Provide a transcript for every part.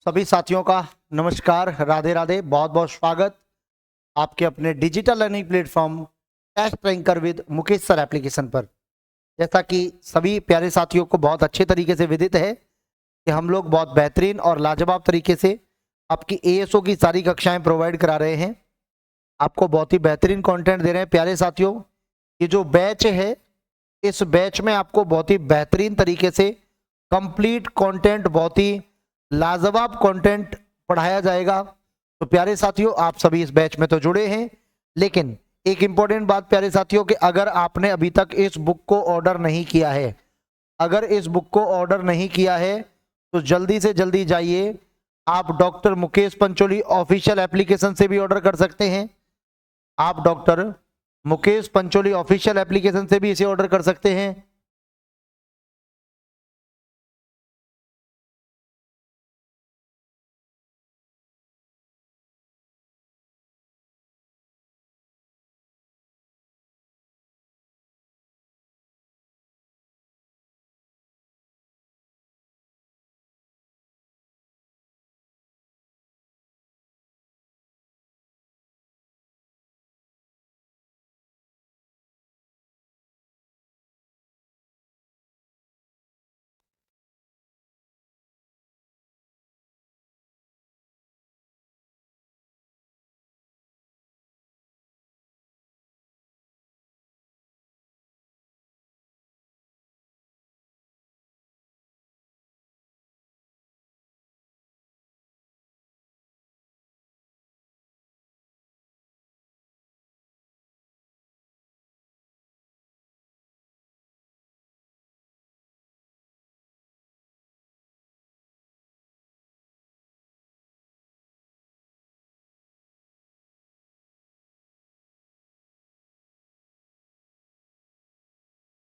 सभी साथियों का नमस्कार, राधे राधे। बहुत बहुत स्वागत आपके अपने digital learning platform test ranker with Mukesh sir application पर। जैसा कि सभी प्यारे साथियों को बहुत अच्छे तरीके से विदित है कि हम लोग बहुत बेहतरीन और लाजवाब तरीके से आपकी एएसओ की सारी कक्षाएं प्रोवाइड करा रहे हैं। आपको बहुत ही बेहतरीन कंटेंट दे रहे हैं प्यारे साथियों। ये जो बैच है, इस बैच में आपको बहुत ही बेहतरीन तरीके से कंप्लीट कंटेंट, बहुत ही लाजवाब कंटेंट पढ़ाया जाएगा। तो प्यारे साथियों, आप सभी इस बैच में तो जुड़े हैं, लेकिन एक इंपॉर्टेंट बात प्यारे साथियों कि अगर आपने अभी तक इस बुक को ऑर्डर नहीं किया है, अगर इस बुक को ऑर्डर नहीं किया है तो जल्दी से जल्दी जाइए। आप doctor Mukesh Pancholi official application से भी ऑर्डर कर सकते हैं। आप doctor Mukesh Pancholi official application से भी इसे ऑर्डर कर सकते हैं।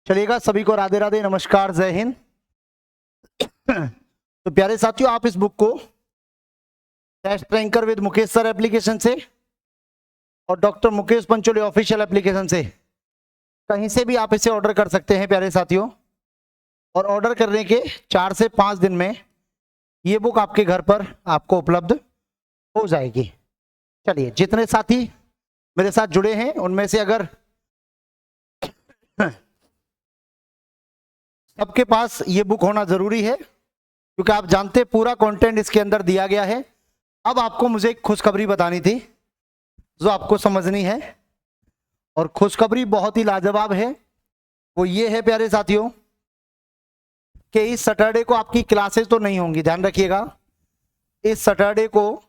चलिएगा, सभी को राधे राधे, नमस्कार, जय हिंद। तो प्यारे साथियों, आप इस बुक को test ranker with Mukesh sir application से और doctor Mukesh Pancholi official application से कहीं से भी आप इसे ऑर्डर कर सकते हैं प्यारे साथियों। और ऑर्डर करने के 4 से 5 दिन में ये बुक आपके घर पर आपको उपलब्ध हो जाएगी। चलिए, जितने साथी मेरे साथ जुड़े हैं उनमें से अगर सबके पास ये बुक होना जरूरी है, क्योंकि आप जानते हैं पूरा कंटेंट इसके अंदर दिया गया है। अब आपको मुझे एक खुशखबरी बतानी थी जो आपको समझनी है, और खुशखबरी बहुत ही लाजवाब है। वो ये है प्यारे साथियों कि इस सैटरडे को आपकी क्लासेस तो नहीं होंगी, ध्यान रखिएगा। इस सैटरडे को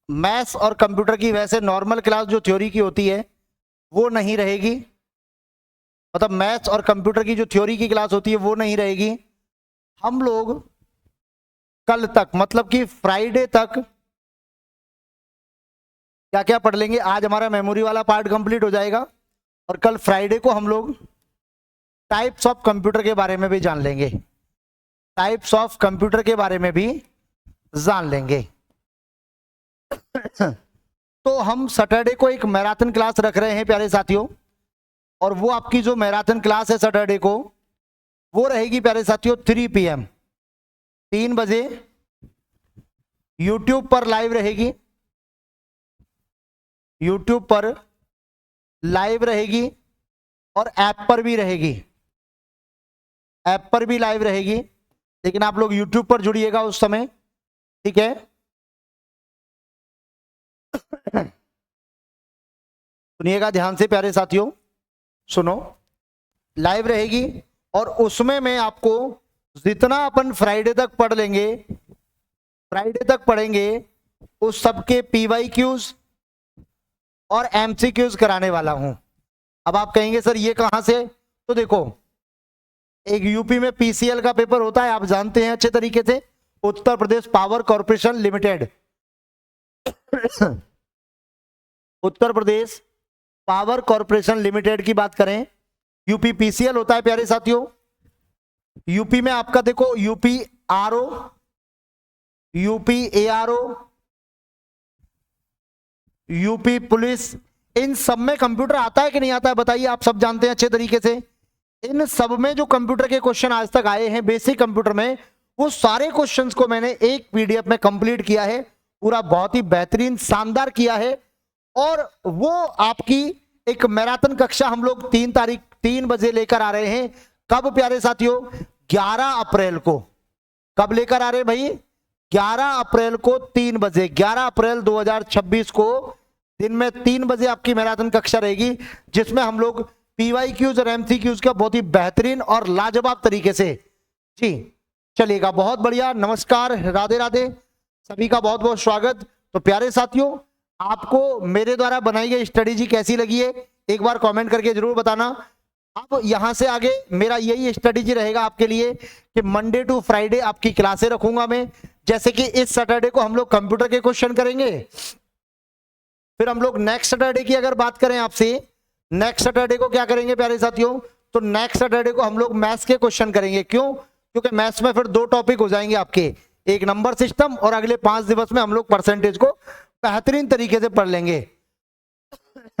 मैथ्स और कंप्यूटर की वैसे नॉर्मल क्लास जो थ्योरी की होती है वो नहीं रहेगी। मतलब मैथ्स और कंप्यूटर की जो थ्योरी की क्लास होती है वो नहीं रहेगी। हम लोग कल तक, मतलब कि फ्राइडे तक क्या क्या पढ़ लेंगे। आज हमारा मेमोरी वाला पार्ट कंप्लीट हो जाएगा और कल फ्राइडे को हम लोग टाइप्स ऑफ कंप्यूटर के बारे में भी जान लेंगे। टाइप्स ऑफ कंप्यूटर के बारे में भी जान लेंगे। तो हम सैटरडे को एक मैराथन क्लास रख रहे हैं प्यारे साथियों, और वो आपकी जो मैराथन क्लास है सैटरडे को, वो रहेगी प्यारे साथियों 3 PM 3 बजे यूट्यूब पर लाइव रहेगी। यूट्यूब पर लाइव रहेगी और ऐप पर भी रहेगी। ऐप पर भी लाइव रहेगी, लेकिन आप लोग यूट्यूब पर जुड़िएगा उस समय, ठीक है। सुनिएगा ध्यान से प्यारे साथियों, सुनो। लाइव रहेगी और उसमें मैं आपको जितना अपन फ्राइडे तक पढ़ लेंगे, फ्राइडे तक पढ़ेंगे, उस सबके PYQs और MCQs कराने वाला हूं। अब आप कहेंगे सर ये कहां से? तो देखो, एक यूपी में PCL का पेपर होता है, आप जानते हैं अच्छे तरीके से, Uttar Pradesh power corporation limited. Uttar Pradesh power corporation limited की बात करें, यूपी PCL होता है प्यारे साथियों। यूपी में आपका देखो UP RO, UP ARO, UP police, इन सब में कंप्यूटर आता है कि नहीं आता है बताइए। आप सब जानते हैं अच्छे तरीके से। इन सब में जो कंप्यूटर के क्वेश्चन आज तक आए हैं बेसिक कंप्यूटर में, वो सारे क्वेश्चंस को मैंने एक पीडीएफ में कंप्लीट किया है, पूरा बहुत ही बेहतरीन शानदार किया है। और वो आपकी एक मैराथन कक्षा हम लोग 3 बजे लेकर आ रहे हैं। कब प्यारे साथियों? 11 अप्रैल को। कब लेकर आ रहे हैं भाई? 11 अप्रैल को 3 बजे। 11 अप्रैल 2026 को दिन में 3 बजे आपकी मैराथन कक्षा रहेगी, जिसमें हम लोग पीवाईक्यूज और एमसीक्यूज का बहुत ही बेहतरीन और लाजवाब तरीके से जी चलेगा। बहुत बढ़िया, नमस्कार, राधे राधे, सभी का बहुत बहुत स्वागत। तो प्यारे साथियों, आपको मेरे द्वारा बनाई गई स्ट्रेटेजी कैसी लगी है एक बार कमेंट करके जरूर बताना। अब यहां से आगे मेरा यही स्ट्रेटेजी रहेगा आपके लिए कि मंडे टू फ्राइडे आपकी क्लासें रखूंगा मैं। जैसे कि इस सैटरडे को हम लोग कंप्यूटर के क्वेश्चन करेंगे, फिर हम लोग नेक्स्ट सैटरडे की अगर बात करें आपसे, नेक्स्ट सैटरडे को क्या करेंगे प्यारे साथियों? तो नेक्स्ट सैटरडे को हम लोग मैथ्स के क्वेश्चन करेंगे। क्यों? क्योंकि मैथ्स में फिर 2 टॉपिक हो जाएंगे आपके, एक नंबर सिस्टम और अगले 5 दिवस में हम लोग परसेंटेज को बेहतरीन तरीके से पढ़ लेंगे।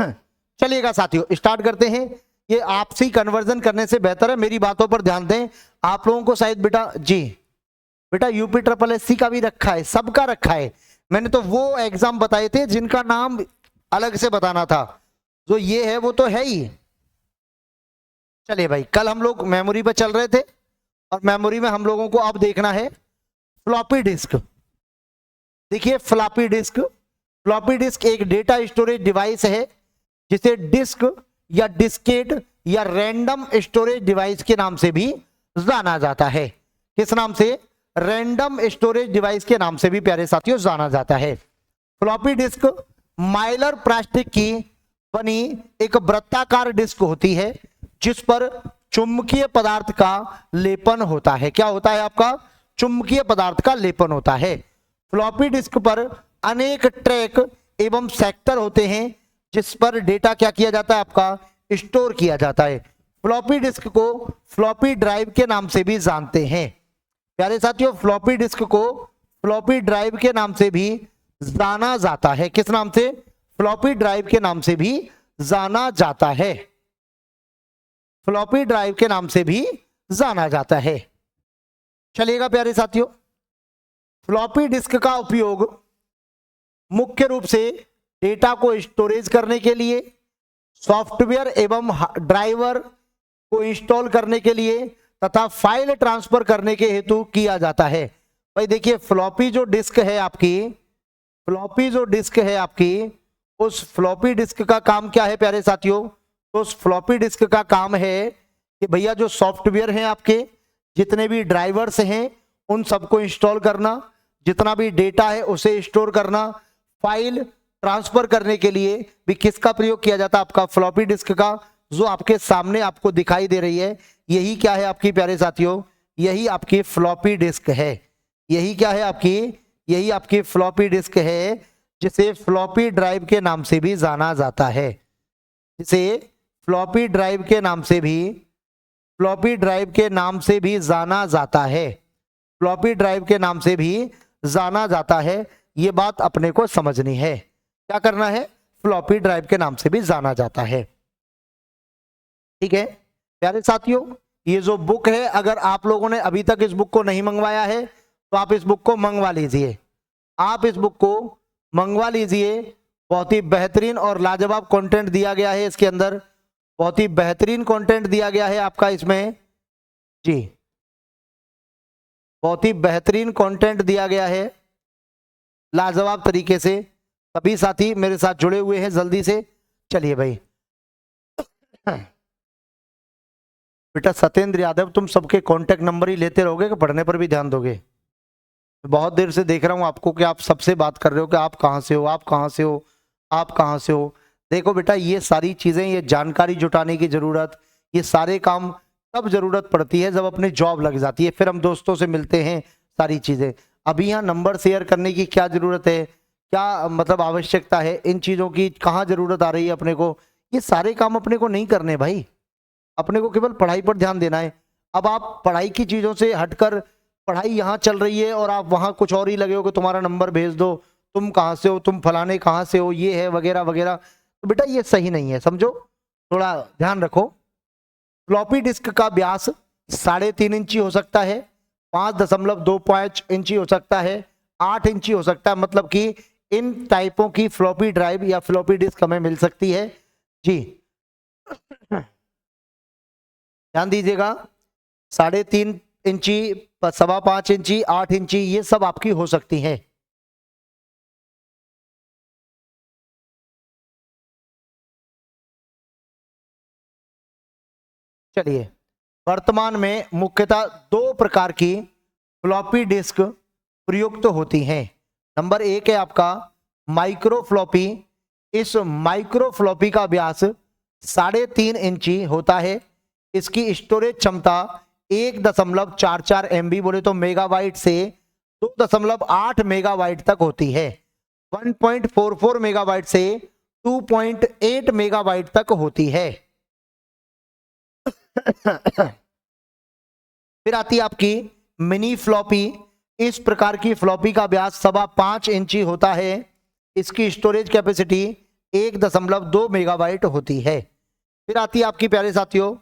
चलिएगा साथियों, स्टार्ट करते हैं। ये आपसी कन्वर्जन करने से बेहतर है मेरी बातों पर ध्यान दें। आप लोगों को शायद बेटा यूपी ट्रिपल एससी का भी रखा है, सबका रखा है। मैंने तो वो एग्जाम बताए थे जिनका नाम अलग से बताना था, जो ये है वो तो है ही। चलिए भाई, कल हम लोग मेमोरी पे चल रहे थे और मेमोरी में हम लोगों को अब देखना है फ्लॉपी डिस्क। देखिए फ्लॉपी डिस्क एक डेटा स्टोरेज डिवाइस है जिसे डिस्क या डिस्केट या रैंडम स्टोरेज डिवाइस के नाम से भी जाना जाता है। किस नाम से? रैंडम स्टोरेज डिवाइस के नाम से भी प्यारे साथियों जाना जाता है। फ्लॉपी डिस्क माइलर प्लास्टिक की बनी एक वृत्ताकार डिस्क होती है जिस पर चुंबकीय पदार्थ का लेपन होता है। क्या होता है आपका? चुंबकीय पदार्थ का लेपन होता है। फ्लॉपी डिस्क पर अनेक ट्रैक एवं सेक्टर होते हैं जिस पर डेटा क्या किया जाता है? आपका स्टोर किया जाता है। फ्लॉपी डिस्क को फ्लॉपी ड्राइव के नाम से भी जानते हैं। प्यारे साथियों, फ्लॉपी डिस्क को फ्लॉपी ड्राइव के नाम से भी जाना जाता है। किस नाम से? फ्लॉपी ड्राइव के नाम से भी जाना जाता है। फ्लॉपी ड्राइव के नाम से भी जाना जाता है। चलिएगा प्यारे साथियों, फ्लॉपी डिस्क का उपयोग मुख्य रूप से डेटा को स्टोरेज करने के लिए, सॉफ्टवेयर एवं ड्राइवर को इंस्टॉल करने के लिए तथा फाइल ट्रांसफर करने के हेतु किया जाता है। भाई देखिए, फ्लॉपी जो डिस्क है आपकी, उस फ्लॉपी डिस्क का काम क्या है प्यारे साथियों? तो उस फ्लॉपी डिस्क का काम है कि भैया जो सॉफ्टवेयर हैं आपके, जितने भी ड्राइवर्स हैं उन सबको इंस्टॉल करना, जितना भी डेटा है उसे स्टोर करना, फाइल ट्रांसफर करने के लिए भी किसका प्रयोग किया जाता है? आपका फ्लॉपी डिस्क का, जो आपके सामने आपको दिखाई दे रही है। यही क्या है आपकी प्यारे साथियों? यही आपकी फ्लॉपी डिस्क है। यही क्या है आपकी? यही आपकी फ्लॉपी डिस्क है, जिसे फ्लॉपी ड्राइव के नाम से भी जाना जाता है। जिसे फ्लॉपी ड्राइव के नाम से भी जाना जाता है। फ्लॉपी ड्राइव के नाम से भी जाना जाता है। ये बात अपने को समझनी है। क्या करना है? फ्लॉपी ड्राइव के नाम से भी जाना जाता है। ठीक है प्यारे साथियों, ये जो बुक है, अगर आप लोगों ने अभी तक इस बुक को नहीं मंगवाया है तो आप इस बुक को मंगवा लीजिए। बहुत ही बेहतरीन और लाजवाब कंटेंट दिया गया है इसके अंदर। बहुत ही बेहतरीन कंटेंट दिया गया है आपका इसमें जी। बहुत ही बेहतरीन कंटेंट दिया गया है लाजवाब तरीके से। सभी साथी मेरे साथ जुड़े हुए हैं जल्दी से। चलिए भाई, बेटा सत्येंद्र यादव, तुम सबके कांटेक्ट नंबर ही लेते रहोगे कि पढ़ने पर भी ध्यान दोगे? बहुत देर से देख रहा हूं आपको कि आप सबसे बात कर रहे हो कि आप कहां से हो। देखो बेटा, ये सारी चीजें, ये जानकारी जुटाने की जरूरत, ये सारे काम तब जरूरत पड़ती है जब अपनी जॉब लग जाती है, फिर हम दोस्तों से मिलते हैं, सारी चीजें। अभी यहाँ नंबर शेयर करने की क्या जरूरत है, क्या मतलब आवश्यकता है, इन चीजों की कहाँ जरूरत आ रही है अपने को? ये सारे काम अपने को नहीं करने भाई, अपने को केवल पढ़ाई पर ध्यान देना है। अब आप पढ़ाई की चीजों से हटकर, पढ़ाई यहाँ चल रही है और आप वहाँ कुछ और ही लगे हो कि तुम्हारा नंबर भेज दो, तुम कहाँ से हो, तुम फलाने कहाँ से हो, ये है वगैरह वगैरह, तो बेटा ये सही नहीं है, समझो, थोड़ा ध्यान रखो। फ्लॉपी डिस्क का व्यास 3.5 इंची हो सकता है, 5.25 इंची हो सकता है, 8 इंची हो सकता है। मतलब कि इन टाइपों की फ्लॉपी ड्राइव या फ्लॉपी डिस्क हमें मिल सकती है जी। ध्यान दीजिएगा, 3.5 इंची, 5.25 इंची, 8 इंची, ये सब आपकी हो सकती हैं। चलिए, वर्तमान में मुख्यतः 2 प्रकार की फ्लॉपी डिस्क प्रयुक्त होती हैं। नंबर 1 है आपका माइक्रो फ्लॉपी। इस माइक्रो फ्लॉपी का व्यास 3.5 इंची होता है। इसकी स्टोरेज क्षमता 1.44 MB बोले तो मेगाबाइट से 2.8 मेगाबाइट तक होती है। 1.44 मेगाबाइट से 2.8 मेगाबाइट तक होती है। फिर आती है आपकी मिनी फ्लॉपी। इस प्रकार की फ्लॉपी का व्यास 5.25 इंची होता है। इसकी स्टोरेज कैपेसिटी 1.2 मेगाबाइट होती है। फिर आती है आपकी प्यारे साथियों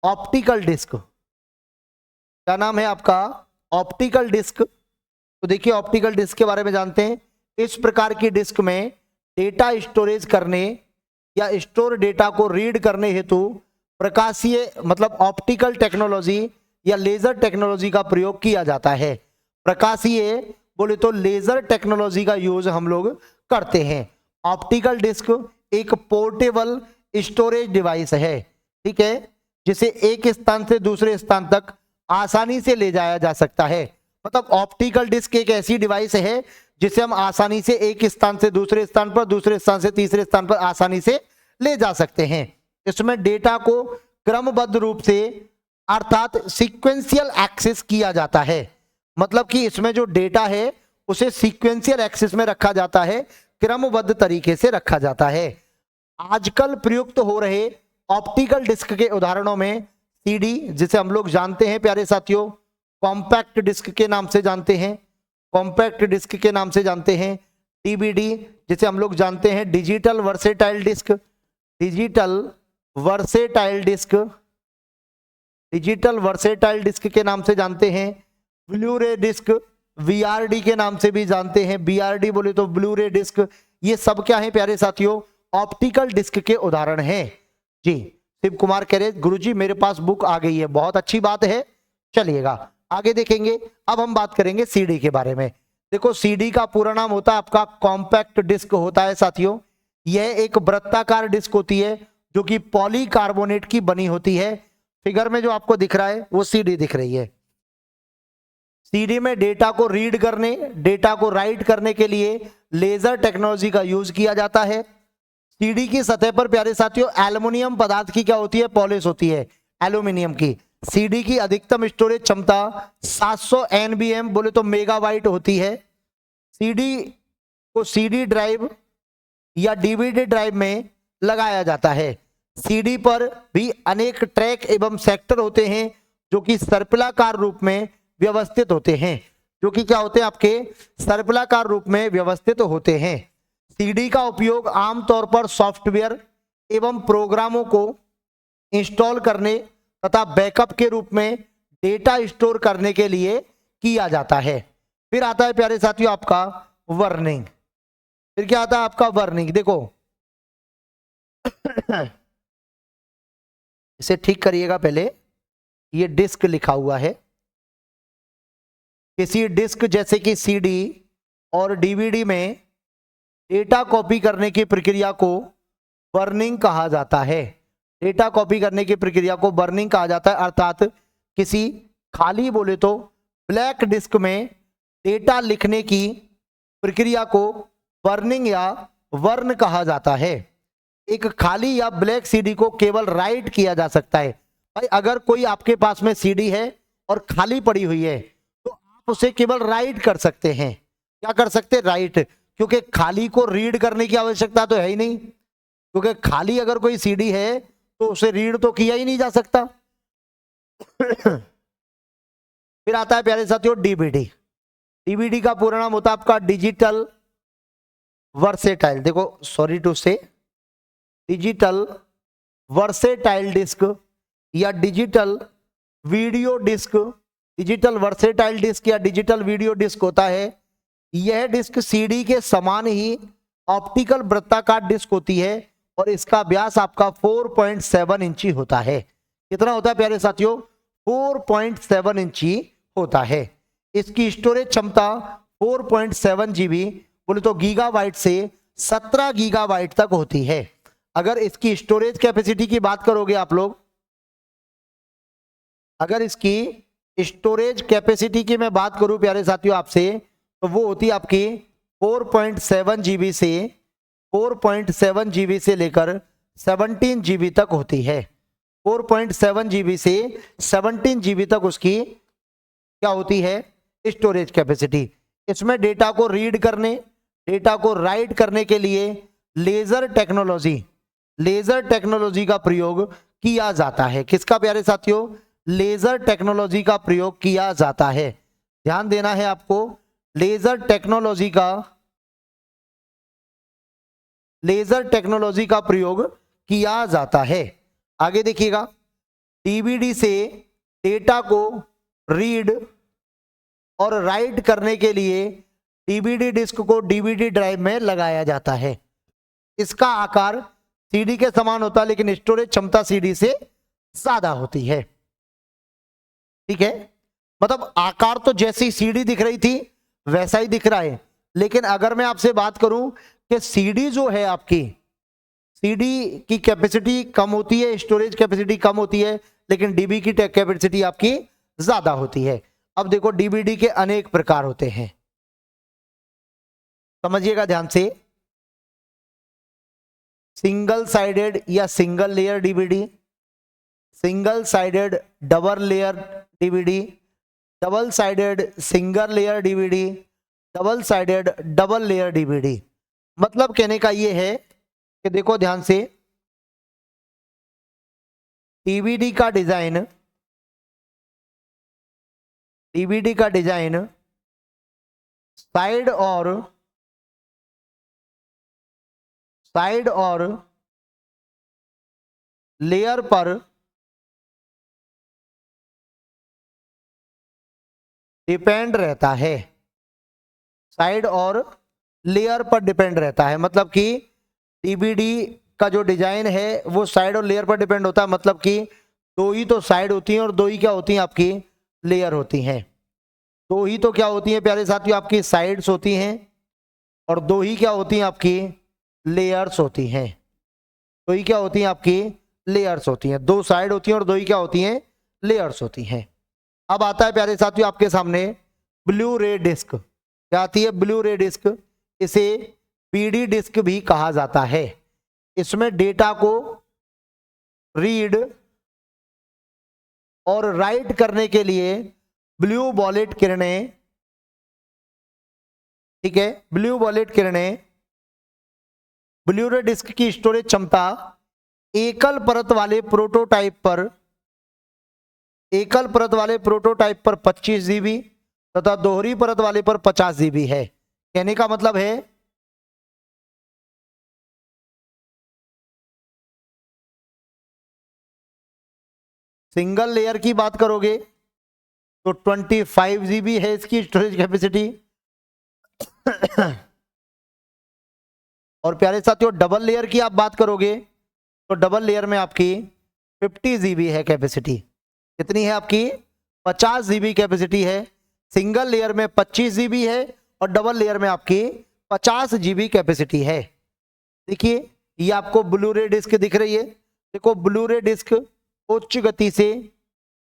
ऑप्टिकल डिस्क। क्या नाम है आपका? Optical disc. तो देखिए, ऑप्टिकल डिस्क के बारे में जानते हैं। इस प्रकार की डिस्क में डेटा स्टोरेज करने या स्टोर डेटा को रीड करने हेतु प्रकाशीय मतलब ऑप्टिकल टेक्नोलॉजी या लेजर टेक्नोलॉजी का प्रयोग किया जाता है। प्रकाशीय बोले तो लेजर टेक्नोलॉजी का यूज हम लोग करते हैं। ऑप्टिकल डिस्क एक पोर्टेबल स्टोरेज डिवाइस है, ठीक है, जिसे एक स्थान से दूसरे स्थान तक आसानी से ले जाया जा सकता है। मतलब ऑप्टिकल डिस्क एक ऐसी डिवाइस है जिसे हम आसानी से एक स्थान से दूसरे स्थान पर, दूसरे स्थान से तीसरे स्थान पर आसानी से ले जा सकते हैं। इसमें डेटा को क्रमबद्ध रूप से अर्थात सीक्वेंशियल एक्सेस किया जाता है। मतलब कि इसमें जो डेटा है उसे सीक्वेंशियल एक्सेस में रखा जाता है, क्रमबद्ध तरीके से रखा जाता है। आजकल प्रयुक्त हो रहे ऑप्टिकल डिस्क के उदाहरणों में सीडी, जिसे हम लोग जानते हैं प्यारे साथियों कॉम्पैक्ट डिस्क के नाम से जानते हैं, कॉम्पैक्ट डिस्क के नाम से जानते हैं। डीवीडी, जिसे हम लोग जानते हैं digital versatile disc, digital versatile disc, digital versatile disc के नाम से जानते हैं। ब्लू रे डिस्क, वीआरडी के नाम से भी जानते हैं, बीआरडी बोले तो ब्लू रे डिस्क। ये सब क्या है प्यारे साथियों? ऑप्टिकल डिस्क के उदाहरण हैं जी। शिव कुमार कह रहे गुरुजी मेरे पास बुक आ गई है, बहुत अच्छी बात है। चलिएगा आगे देखेंगे। अब हम बात करेंगे सीडी के बारे में। देखो, सीडी का पूरा नाम होता है आपका कॉम्पैक्ट डिस्क होता है साथियों। यह एक वृत्ताकार डिस्क होती है जो कि पॉलीकार्बोनेट की बनी होती है। फिगर में जो आपको दिख रहा है वो सीडी दिख रही है। सीडी में डेटा को रीड करने, डेटा को राइट करने के लिए लेजर टेक्नोलॉजी का यूज किया जाता है। सीडी की सतह पर प्यारे साथियों एल्युमिनियम पदार्थ की क्या होती है? पॉलिश होती है एल्युमिनियम की। सीडी की अधिकतम स्टोरेज क्षमता 700 NBM बोले तो मेगाबाइट होती है। सीडी को सीडी ड्राइव या डीवीडी ड्राइव में लगाया जाता है। सीडी पर भी अनेक ट्रैक एवं सेक्टर होते हैं जो कि सर्पिलाकार रूप में व्यवस्थित होते हैं, जो कि क्या होते हैं आपके? सर्पिलाकार रूप में व्यवस्थित होते हैं। सीडी का उपयोग आमतौर पर सॉफ्टवेयर एवं प्रोग्रामों को इंस्टॉल करने तथा बैकअप के रूप में डेटा स्टोर करने के लिए किया जाता है। फिर आता है प्यारे साथियों आपका वर्निंग। फिर क्या आता है आपका? वर्निंग। देखो इसे ठीक करिएगा पहले, ये डिस्क लिखा हुआ है। किसी डिस्क जैसे कि सीडी और डीवीडी में डेटा कॉपी करने की प्रक्रिया को बर्निंग कहा जाता है। डेटा कॉपी करने की प्रक्रिया को बर्निंग कहा जाता है, अर्थात किसी खाली बोले तो ब्लैक डिस्क में डेटा लिखने की प्रक्रिया को बर्निंग या वर्न कहा जाता है। एक खाली या ब्लैक सीडी को केवल राइट किया जा सकता है। भाई अगर कोई आपके पास में सीडी है और खाली पड़ी हुई है तो आप उसे केवल राइट कर सकते हैं। क्या कर सकते हैं? राइट, क्योंकि खाली को रीड करने की आवश्यकता तो है ही नहीं, क्योंकि खाली अगर कोई सीडी है तो उसे रीड तो किया ही नहीं जा सकता। फिर आता है प्यारे साथियों डीवीडी। डीवीडी का पूरा नाम होता है आपका डिजिटल वर्सेटाइल, देखो sorry to say digital versatile disc या digital video disc digital versatile disc या डिजिटल वीडियो डिस्क होता है, यह डिस्क सीडी के समान ही ऑप्टिकल वृत्ताकार डिस्क होती है और इसका व्यास आपका 4.7 इंची होता है। कितना होता है प्यारे साथियों? 4.7 इंची होता है। इसकी स्टोरेज क्षमता 4.7 जीबी बोले तो गीगाबाइट से 17 गीगाबाइट तक होती है। अगर इसकी स्टोरेज कैपेसिटी की बात करोगे आप लोग, अगर इसकी स्टोरेज कैपेसिटी की मैं बात करूं प्यारे साथियों आपसे, तो वो होती है आपकी 4.7 जीबी से 4.7 जीबी से लेकर 17 जीबी तक होती है। 4.7 जीबी से 17 जीबी तक उसकी क्या होती है? Storage capacity. इसमें डेटा को रीड करने, डेटा को राइट करने के लिए लेजर टेक्नोलॉजी का प्रयोग किया जाता है। किसका प्यारे साथियों? लेजर टेक्नोलॉजी का प्रयोग किया जाता है। ध्यान देना है आपको, लेजर टेक्नोलॉजी का प्रयोग किया जाता है। आगे देखिएगा, डीवीडी से डेटा को रीड और राइट करने के लिए डीवीडी डिस्क को डीवीडी ड्राइव में लगाया जाता है। इसका आकार सीडी के समान होता है लेकिन स्टोरेज क्षमता सीडी से ज्यादा होती है। ठीक है, मतलब आकार तो जैसी सीडी दिख रही थी वैसा ही दिख रहा है, लेकिन अगर मैं आपसे बात करूं कि सीडी जो है आपकी, सीडी की कैपेसिटी कम होती है, स्टोरेज कैपेसिटी कम होती है, लेकिन डीबी की कैपेसिटी आपकी ज्यादा होती है। अब देखो, डीवीडी के अनेक प्रकार होते हैं, समझिएगा ध्यान से। सिंगल साइडेड या single layer DVD, single sided double layer DVD, double sided single layer DVD, double sided double layer DVD. मतलब कहने का यह है कि देखो ध्यान से, डीवीडी का डिजाइन साइड और लेयर पर डिपेंड रहता है। साइड और लेयर पर डिपेंड रहता है, मतलब कि डीवीडी का जो डिजाइन है वो साइड और लेयर पर डिपेंड होता है। मतलब कि दो ही तो साइड होती हैं और दो ही क्या होती हैं? आपकी लेयर होती हैं। दो ही तो क्या होती हैं प्यारे साथियों? आपकी साइड्स होती हैं और दो ही क्या होती हैं? आपकी लेयर्स होती हैं। दो ही क्या होती हैं? आपकी लेयर्स होती हैं। दो साइड होती हैं और दो ही क्या होती हैं? लेयर्स होती हैं। अब आता है प्यारे साथियों आपके सामने ब्लू रे डिस्क। क्या आती है? ब्लू रे डिस्क। इसे पीडी डिस्क भी कहा जाता है। इसमें डेटा को रीड और राइट करने के लिए ब्लू वॉलेट किरणें, ठीक है, ब्लू वॉलेट किरणें, ब्लू रे डिस्क की स्टोरेज क्षमता एकल परत वाले प्रोटोटाइप पर 25 जीबी तथा दोहरी परत वाले पर 50 जीबी है। कहने का मतलब है सिंगल लेयर की बात करोगे तो 25 जीबी है इसकी स्टोरेज कैपेसिटी। और प्यारे साथियों, डबल लेयर की आप बात करोगे तो डबल लेयर में आपकी 50 जीबी है कैपेसिटी। कितनी है आपकी? 50 जीबी कैपेसिटी है। सिंगल लेयर में 25 जीबी है और डबल लेयर में आपकी 50 जीबी कैपेसिटी है। देखिए, ये आपको ब्लू रे डिस्क दिख रही है। देखो, ब्लू रे डिस्क उच्च गति से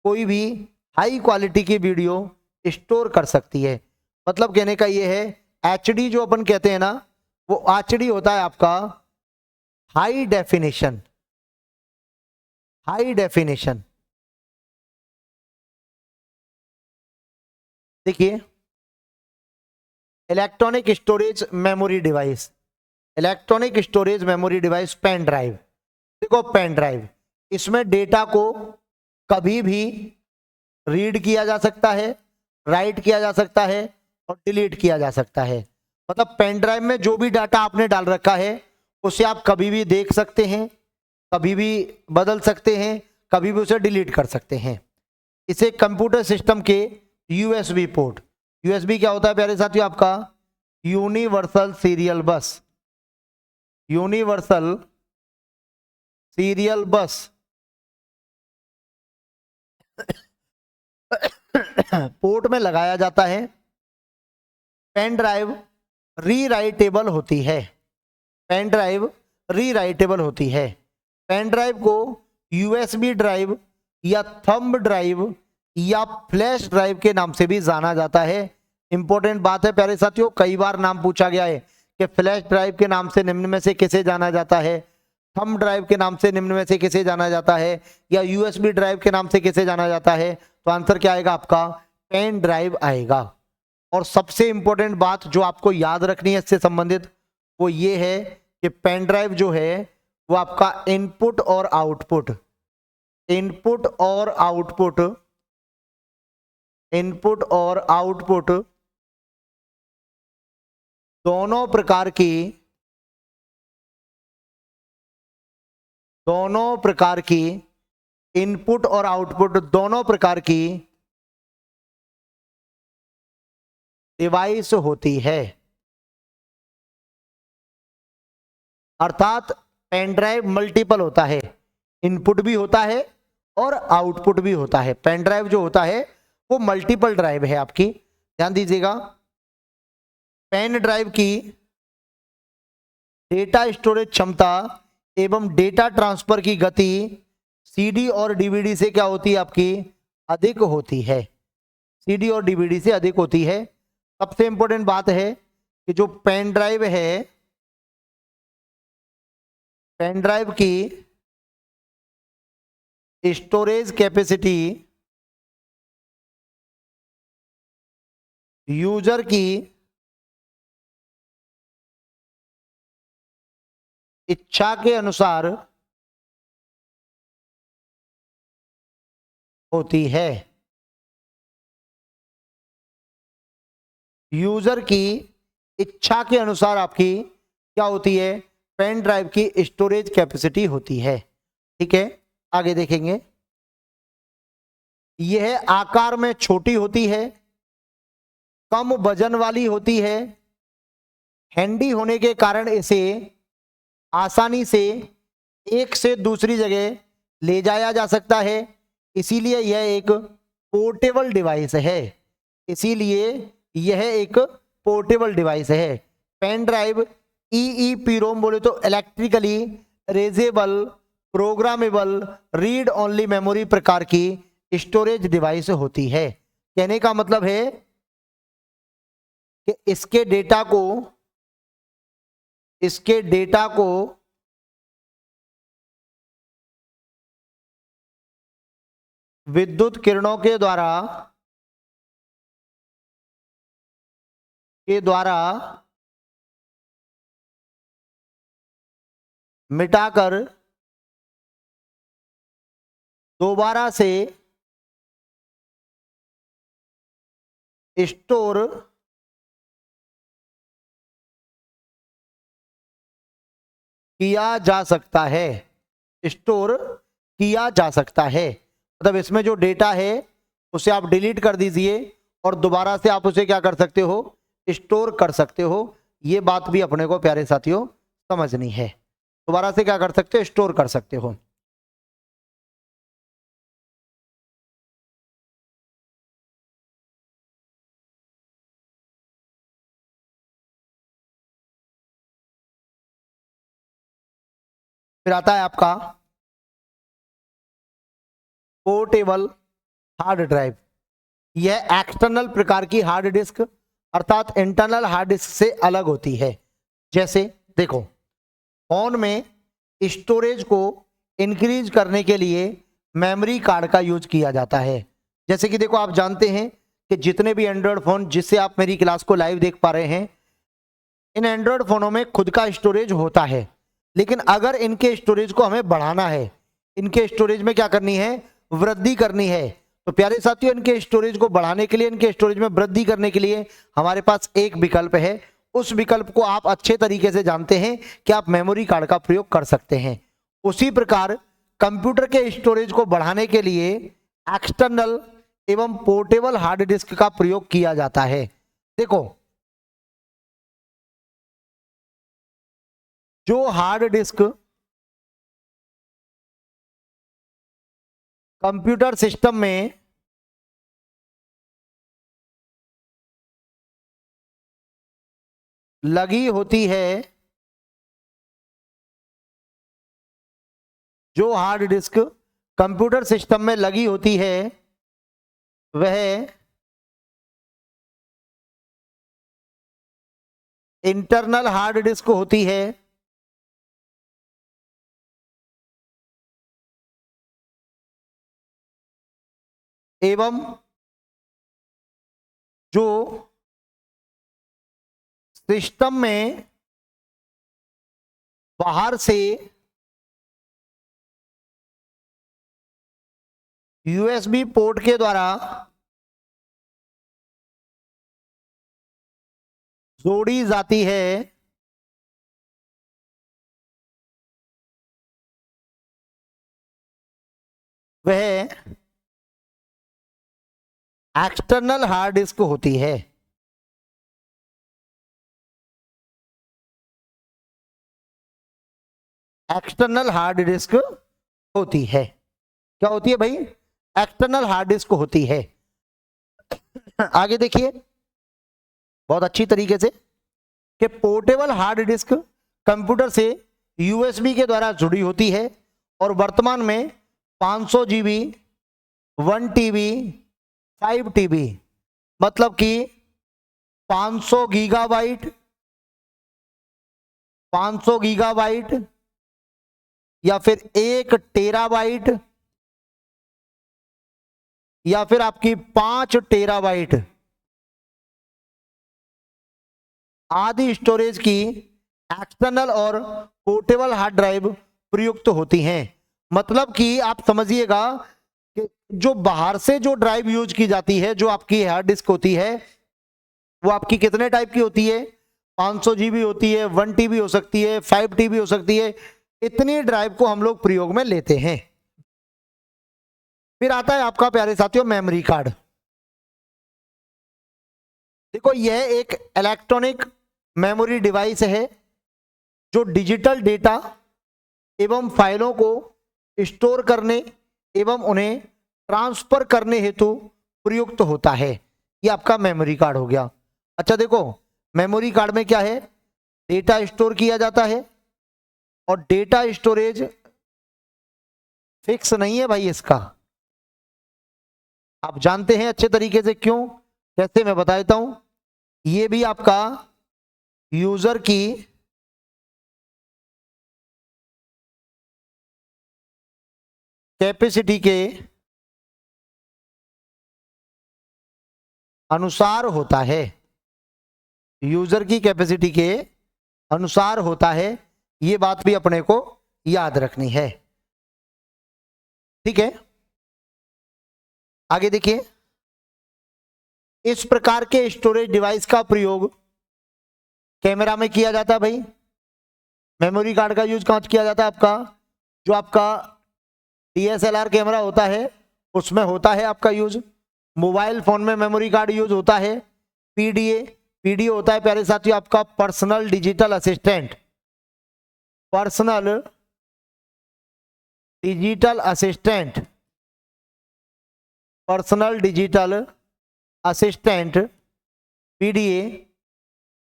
कोई भी हाई क्वालिटी की वीडियो स्टोर कर सकती है। मतलब कहने का ये है, एचडी जो अपन कहते हैं ना, वो एचडी होता है आपका हाई डेफिनेशन। देखिए, electronic storage memory device, pen drive. देखो, पेन ड्राइव, इसमें डेटा को कभी भी रीड किया जा सकता है, राइट किया जा सकता है और डिलीट किया जा सकता है। मतलब पेन ड्राइव में जो भी डाटा आपने डाल रखा है उसे आप कभी भी देख सकते हैं, कभी भी बदल सकते हैं, कभी भी उसे डिलीट कर सकते हैं। इसे कंप्यूटर सिस्टम के यूएसबी पोर्ट। यूएसबी क्या होता है प्यारे साथियों? आपका यूनिवर्सल सीरियल बस। यूनिवर्सल सीरियल बस पोर्ट में लगाया जाता है। पेन ड्राइव रीराइटेबल होती है। पेन ड्राइव रीराइटेबल होती है। पेन ड्राइव को यूएसबी ड्राइव या थंब ड्राइव या फ्लैश ड्राइव के नाम से भी जाना जाता है। इंपॉर्टेंट बात है प्यारे साथियों, कई बार नाम पूछा गया है कि फ्लैश ड्राइव के नाम से निम्न में से किसे जाना जाता है, थंब ड्राइव के नाम से निम्न में से किसे जाना जाता है, या यूएसबी ड्राइव के नाम से किसे जाना जाता है। तो आंसर क्या आएगा आपका? पेन ड्राइव आएगा। और सबसे इंपॉर्टेंट बात जो आपको याद रखनी है इससे संबंधित वो ये है कि पेन ड्राइव जो है वो आपका इनपुट और आउटपुट दोनों प्रकार की इनपुट और आउटपुट दोनों प्रकार की डिवाइस होती है। अर्थात पेन ड्राइव मल्टीपल होता है, इनपुट भी होता है और आउटपुट भी होता है। पेन ड्राइव जो होता है वो मल्टीपल ड्राइव है आपकी, ध्यान दीजिएगा। पेन ड्राइव की डेटा स्टोरेज क्षमता एवं डेटा ट्रांसफर की गति सीडी और डीवीडी से क्या होती है आपकी? अधिक होती है। सीडी और डीवीडी से अधिक होती है। सबसे इंपॉर्टेंट बात है कि जो पेन ड्राइव है, पेन ड्राइव की स्टोरेज कैपेसिटी यूजर की इच्छा के अनुसार होती है। यूजर की इच्छा के अनुसार आपकी क्या होती है? पेन ड्राइव की स्टोरेज कैपेसिटी होती है। ठीक है, आगे देखेंगे। यह आकार में छोटी होती है, कम वजन वाली होती है, हैंडी होने के कारण इसे आसानी से एक से दूसरी जगह ले जाया जा सकता है। इसीलिए यह एक पोर्टेबल डिवाइस है। इसीलिए यह एक पोर्टेबल डिवाइस है। पेन ड्राइव EEPROM बोले तो electrically erasable programmable read only memory प्रकार की स्टोरेज डिवाइस होती है। कहने का मतलब है कि इसके डेटा को विद्युत किरणों के द्वारा मिटाकर दोबारा से स्टोर किया जा सकता है। स्टोर किया जा सकता है मतलब इसमें जो डेटा है उसे आप डिलीट कर दीजिए और दोबारा से आप उसे क्या कर सकते हो? स्टोर कर सकते हो। ये बात भी अपने को प्यारे साथियों समझनी है। दोबारा से क्या कर सकते हो? स्टोर कर सकते हो। फिर आता है आपका पोर्टेबल हार्ड ड्राइव। यह एक्सटर्नल प्रकार की हार्ड डिस्क अर्थात इंटरनल हार्ड डिस्क से अलग होती है। जैसे देखो, फोन में स्टोरेज को इंक्रीज करने के लिए मेमोरी कार्ड का यूज किया जाता है। जैसे कि देखो, आप जानते हैं कि जितने भी एंड्रॉयड फोन जिससे आप मेरी क्लास को लाइव देख पा रहे हैं, इन एंड्रॉयड फोनों में खुद का स्टोरेज होता है। लेकिन अगर इनके स्टोरेज को हमें बढ़ाना है, इनके स्टोरेज में क्या करनी है? वृद्धि करनी है। तो प्यारे साथियों, इनके स्टोरेज को बढ़ाने के लिए, इनके स्टोरेज में वृद्धि करने के लिए हमारे पास एक विकल्प है। उस विकल्प को आप अच्छे तरीके से जानते हैं कि आप मेमोरी कार्ड का प्रयोग कर सकते हैं। उसी प्रकार कंप्यूटर के स्टोरेज को बढ़ाने के लिए एक्सटर्नल एवं पोर्टेबल हार्ड डिस्क का प्रयोग किया जाता है। देखो, जो हार्ड डिस्क कंप्यूटर सिस्टम में लगी होती है, जो हार्ड डिस्क कंप्यूटर सिस्टम में लगी होती है वह इंटरनल हार्ड डिस्क होती है। एवं जो सिस्टम में बाहर से यूएसबी पोर्ट के द्वारा जोड़ी जाती है, वह एक्सटर्नल हार्ड डिस्क होती है। एक्सटर्नल हार्ड डिस्क होती है। क्या होती है भाई? एक्सटर्नल हार्ड डिस्क होती है। आगे देखिए बहुत अच्छी तरीके से कि पोर्टेबल हार्ड डिस्क कंप्यूटर से यूएसबी के द्वारा जुड़ी होती है और वर्तमान में 500 जीबी, 1 टीबी, 5 टीबी, मतलब कि 500 गीगाबाइट, 500 गीगाबाइट या फिर 1 टेराबाइट या फिर आपकी 5 टेराबाइट आदि स्टोरेज की एक्सटर्नल और पोर्टेबल हार्ड ड्राइव प्रयुक्त होती हैं। मतलब कि आप समझिएगा कि जो बाहर से जो ड्राइव यूज की जाती है, जो आपकी हार्ड डिस्क होती है, वो आपकी कितने टाइप की होती है? 500 जीबी होती है, 1 टीबी हो सकती है, 5 टीबी हो सकती है। इतनी ड्राइव को हम लोग प्रयोग में लेते हैं। फिर आता है आपका प्यारे साथियों मेमोरी कार्ड। देखो, यह एक इलेक्ट्रॉनिक मेमोरी डिवाइस है जो डिजिटल डेटा एवं फाइलों को स्टोर करने एवं उन्हें ट्रांसफर करने हेतु प्रयुक्त होता है। ये आपका मेमोरी कार्ड हो गया। अच्छा देखो, मेमोरी कार्ड में क्या है? डेटा स्टोर किया जाता है और डेटा स्टोरेज फिक्स नहीं है भाई इसका। आप जानते हैं अच्छे तरीके से। क्यों? कैसे? मैं बता देता हूं। ये भी आपका यूजर की कैपेसिटी के अनुसार होता है। यूजर की कैपेसिटी के अनुसार होता है। ये बात भी अपने को याद रखनी है। ठीक है, आगे देखिए। इस प्रकार के स्टोरेज डिवाइस का प्रयोग कैमरा में किया जाता है भाई। मेमोरी कार्ड का यूज कहां किया जाता है? आपका जो आपका डीएसएलआर कैमरा होता है उसमें होता है आपका यूज। मोबाइल फोन में मेमोरी कार्ड यूज होता है। पीडीए होता है प्यारे साथियों आपका personal digital assistant. Personal digital assistant, personal digital assistant PDA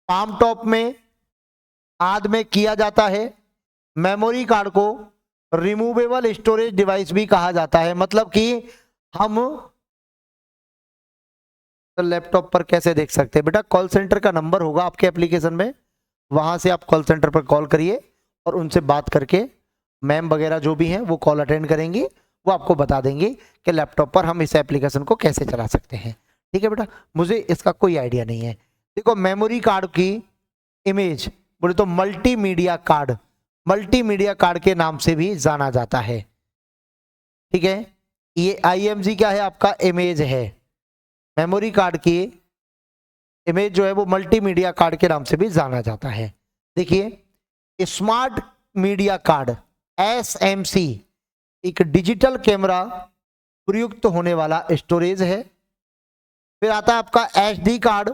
palm top में आदि में किया जाता है। मेमोरी कार्ड को रिमूवेबल स्टोरेज डिवाइस भी कहा जाता है। मतलब कि हम लैपटॉप पर कैसे देख सकते हैं? बेटा कॉल सेंटर का नंबर होगा आपके एप्लीकेशन में, वहां से आप कॉल सेंटर पर कॉल करिए और उनसे बात करके मैम वगैरह जो भी हैं वो कॉल अटेंड करेंगी, वो आपको बता देंगे कि लैपटॉप पर हम इस एप्लीकेशन को कैसे चला सकते हैं। ठीक है बेटा, मुझे इसका कोई आइडिया नहीं है। देखो, मेमोरी कार्ड की इमेज बोले तो मल्टीमीडिया कार्ड, मल्टीमीडिया कार्ड के नाम से भी जाना जाता है। ठीक है, ये आईएमजी क्या है? आपका इमेज है। मेमोरी कार्ड की इमेज जो है वो मल्टीमीडिया कार्ड के नाम से भी जाना जाता है। देखिए, स्मार्ट मीडिया कार्ड एसएमसी एक डिजिटल कैमरा प्रयुक्त होने वाला स्टोरेज है। फिर आता है आपका एसडी कार्ड।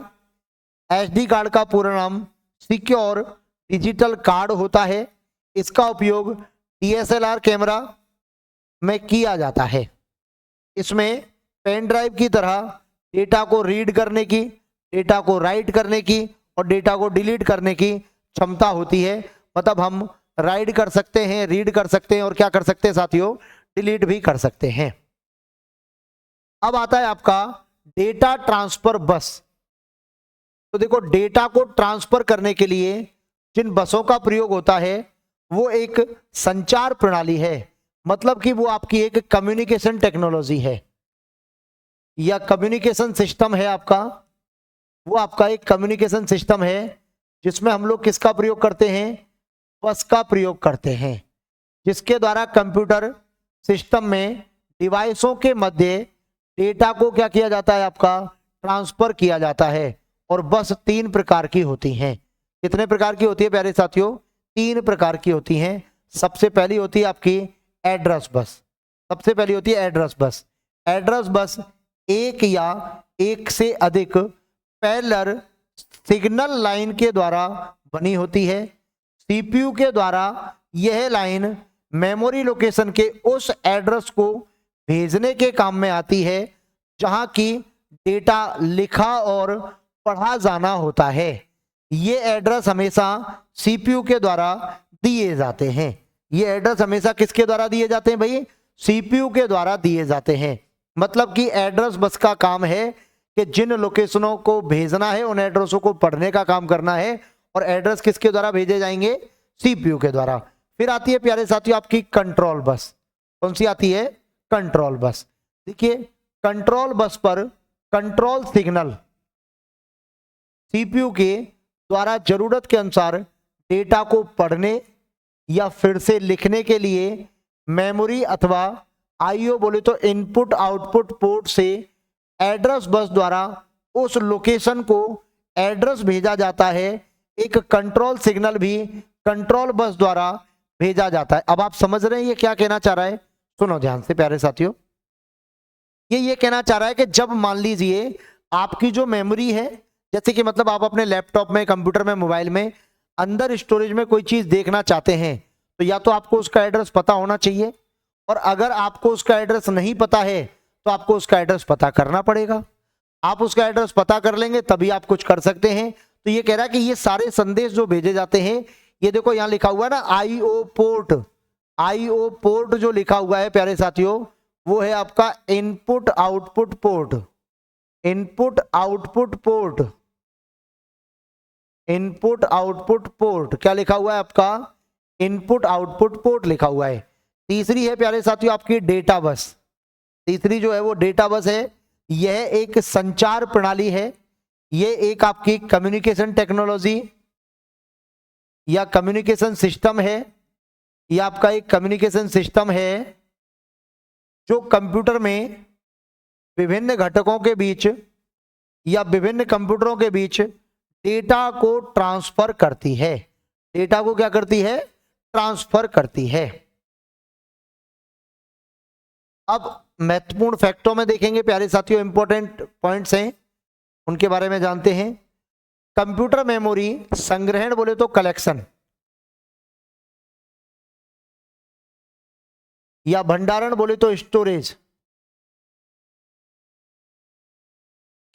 एसडी कार्ड का पूरा नाम सिक्योर डिजिटल कार्ड होता है। इसका उपयोग डीएसएलआर कैमरा में किया जाता है। इसमें पेन ड्राइव की तरह डेटा को रीड करने की, डेटा को राइट करने की और डेटा को डिलीट करने की क्षमता होती है। मतलब हम राइट कर सकते हैं, रीड कर सकते हैं और क्या कर सकते हैं साथियों, डिलीट भी कर सकते हैं। अब आता है आपका डेटा ट्रांसफर बस। तो देखो, डेटा को ट्रांसफर करने के लिए जिन बसों का प्रयोग होता है वो एक संचार प्रणाली है। मतलब कि वो आपकी एक कम्युनिकेशन टेक्नोलॉजी है या कम्युनिकेशन सिस्टम है आपका। वो आपका एक कम्युनिकेशन सिस्टम है जिसमें हम लोग किसका प्रयोग करते हैं, बस का प्रयोग करते हैं, जिसके द्वारा कंप्यूटर सिस्टम में डिवाइसों के मध्य डेटा को क्या किया जाता है, आपका ट्रांसफर किया जाता है। और बस 3 प्रकार की होती हैं। कितने प्रकार की होती है प्यारे साथियों, 3 प्रकार की होती हैं। सबसे पहली होती है आपकी एड्रेस बस। सबसे पहली होती है एड्रेस बस। एड्रेस बस एक या एक से अधिक पैरेलल सिग्नल लाइन के द्वारा बनी होती है। सीपीयू के द्वारा यह लाइन मेमोरी लोकेशन के उस एड्रेस को भेजने के काम में आती है जहां की डेटा लिखा और पढ़ा जाना होता है। ये एड्रेस हमेशा सीपीयू के द्वारा दिए जाते हैं। ये एड्रेस हमेशा किसके द्वारा दिए जाते हैं भाई, सीपीयू के द्वारा दिए जाते हैं। मतलब कि एड्रेस बस का काम है कि जिन लोकेशनों को भेजना है उन एड्रेसों को पढ़ने का काम करना है। और एड्रेस किसके द्वारा भेजे जाएंगे, सीपीयू के द्वारा। फिर आती है प्यारे साथियों आपकी कंट्रोल बस। कौन सी आती है, कंट्रोल बस। देखिए, कंट्रोल बस पर कंट्रोल सिग्नल सीपीयू के द्वारा जरूरत के अनुसार डेटा को पढ़ने या फिर से लिखने के लिए मेमोरी अथवा आईओ बोले तो इनपुट आउटपुट पोर्ट से एड्रेस बस द्वारा उस लोकेशन को एड्रेस भेजा जाता है। एक कंट्रोल सिग्नल भी कंट्रोल बस द्वारा भेजा जाता है। अब आप समझ रहे हैं ये क्या कहना चाह रहा है, सुनो ध्यान से प्यारे साथियों। ये कहना चाह रहा है कि जब मान लीजिए आपकी जो मेमोरी है, जैसे कि मतलब आप अपने लैपटॉप में, कंप्यूटर में, मोबाइल में अंदर स्टोरेज में कोई चीज देखना चाहते हैं तो या तो आपको उसका एड्रेस पता होना चाहिए, और अगर आपको उसका एड्रेस नहीं पता है तो आपको उसका एड्रेस पता करना पड़ेगा। आप उसका एड्रेस पता कर लेंगे तभी आप कुछ कर सकते हैं। तो ये कह रहा है कि ये सारे संदेश जो भेजे जाते हैं, ये देखो यहां लिखा हुआ है ना आईओ पोर्ट। आईओ पोर्ट जो लिखा हुआ है प्यारे साथियों, वो है आपका input output port. Input output port, input output port क्या लिखा हुआ है आपका, इनपुट आउटपुट पोर्ट लिखा हुआ है। तीसरी है प्यारे साथियों आपकी डेटा बस। तीसरी जो है वो डेटा बस है। यह एक संचार प्रणाली है। यह एक आपकी कम्युनिकेशन टेक्नोलॉजी या कम्युनिकेशन सिस्टम है। यह आपका एक कम्युनिकेशन सिस्टम है जो कंप्यूटर में विभिन्न घटकों के बीच या विभिन्न कंप्यूटरों के बीच डेटा को ट्रांसफर करती है। डेटा को क्या करती है, ट्रांसफर करती है। अब महत्वपूर्ण फैक्टों में देखेंगे प्यारे साथियों, इंपॉर्टेंट पॉइंट्स हैं उनके बारे में जानते हैं। कंप्यूटर मेमोरी संग्रहण बोले तो कलेक्शन या भंडारण बोले तो स्टोरेज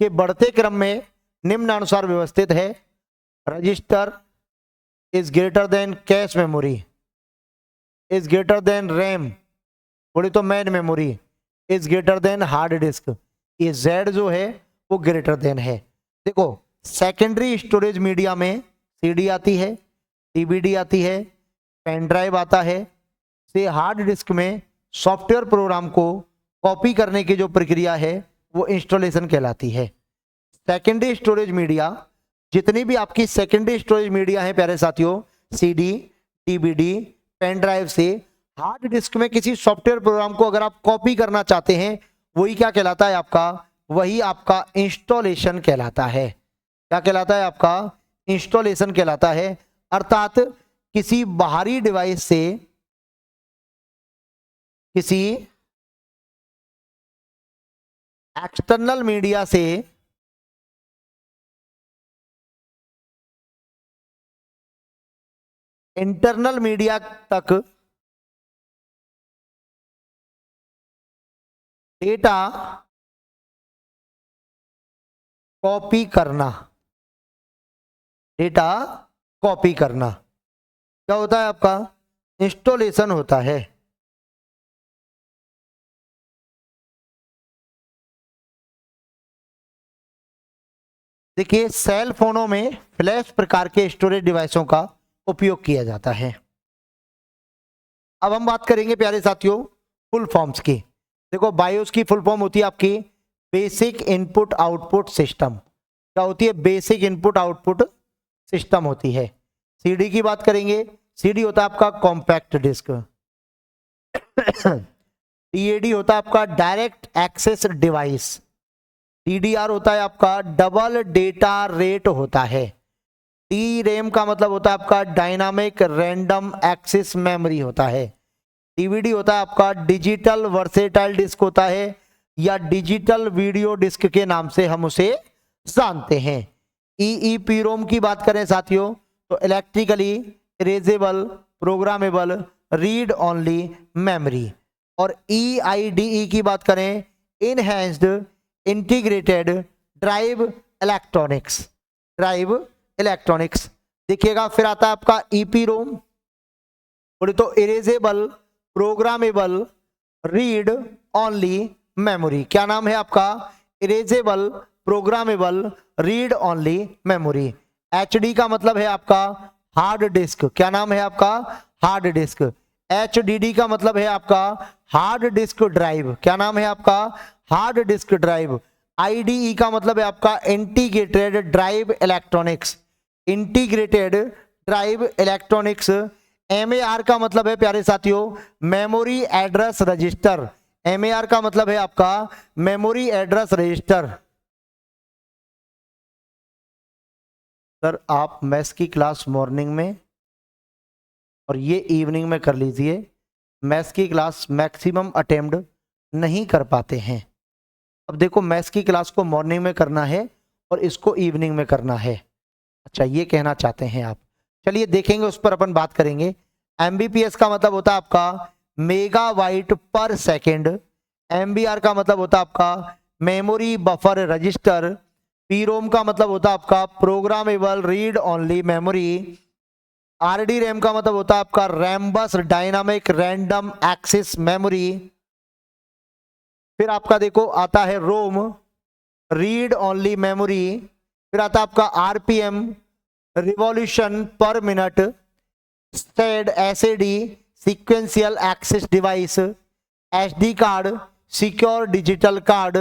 के बढ़ते क्रम में निम्नानुसार व्यवस्थित है। Register is greater than cache memory, is greater than RAM बोले तो main memory, is greater than hard disk. ये जेड जो है वो ग्रेटर देन है। देखो, सेकेंडरी स्टोरेज मीडिया में सीडी आती है, डीवीडी आती है, पेन ड्राइव आता है, से हार्ड डिस्क में सॉफ्टवेयर प्रोग्राम को कॉपी करने की जो प्रक्रिया है वो इंस्टॉलेशन कहलाती है। सेकेंडरी स्टोरेज मीडिया, जितनी भी आपकी सेकेंडरी स्टोरेज मीडिया है प्यारे साथियों, सीडी, डीवीडी, पेन ड्राइव से हार्ड डिस्क में किसी सॉफ्टवेयर प्रोग्राम को अगर आप कॉपी करना चाहते हैं, वही क्या कहलाता है आपका, वही आपका इंस्टॉलेशन कहलाता है। क्या कहलाता है आपका, इंस्टॉलेशन कहलाता है। अर्थात किसी बाहरी डिवाइस से, किसी एक्सटर्नल मीडिया से इंटरनल मीडिया तक डेटा कॉपी करना, डेटा कॉपी करना क्या होता है आपका? इंस्टॉलेशन होता है। देखिए सेल फोनों में फ्लैश प्रकार के स्टोरेज डिवाइसों का उपयोग किया जाता है। अब हम बात करेंगे प्यारे साथियों फुल फॉर्म्स की। देखो बायोस की फुल फॉर्म होती है आपकी बेसिक इनपुट आउटपुट सिस्टम। क्या होती है? बेसिक इनपुट आउटपुट सिस्टम होती है। सीडी की बात करेंगे, सीडी होता है आपका कॉम्पैक्ट डिस्क। डीएडी होता है आपका डायरेक्ट एक्सेस डिवाइस। डीडीआर होता है आपका डबल डेटा रेट होता है। डी रैम का मतलब होता है आपका डायनामिक रैंडम एक्सेस मेमोरी होता है। डीवीडी होता है आपका डिजिटल वर्सेटाइल डिस्क होता है, या डिजिटल वीडियो डिस्क के नाम से हम उसे जानते हैं। ईईपीरोम की बात करें साथियों तो electrically erasable programmable read only memory. और ईआईडीई की बात करें enhanced integrated drive electronics, drive electronics. देखिएगा फिर आता है आपका ईपीरोम, बोले तो erasable programmable read only memory. क्या नाम है आपका? Erasable programmable read only memory. HD का मतलब है आपका हार्ड डिस्क। क्या नाम है आपका? Hard disk. एचडीडी का मतलब है आपका हार्ड डिस्क ड्राइव। क्या नाम है आपका? Hard disk drive. आईडीई का मतलब है आपका integrated drive electronics, integrated drive electronics. MAR का मतलब है प्यारे साथियों मेमोरी एड्रेस रजिस्टर। एमएआर का मतलब है आपका मेमोरी एड्रेस रजिस्टर। सर आप मैथ्स की क्लास मॉर्निंग में और ये इवनिंग में कर लीजिए, मैथ्स की क्लास मैक्सिमम अटेम्प्ट नहीं कर पाते हैं। अब देखो मैथ्स की क्लास को मॉर्निंग में करना है और इसको इवनिंग में करना है। अच्छा ये कहना चाहते हैं आप, चलिए देखेंगे, उस पर अपन बात करेंगे। एमबीपीएस का मतलब होता है आपका मेगाबाइट पर सेकेंड। एमबीआर का मतलब होता है आपका मेमोरी बफर रजिस्टर। पीरोम का मतलब होता है आपका programmable read only memory. RD RAM का मतलब होता है आपका Rambus dynamic random access memory. फिर आपका देखो आता है रोम रीड ओनली मेमोरी। फिर आता है आपका आरपीएम रिवॉल्यूशन पर मिनट। स्टेड SAD sequential access device. SD card secure digital card.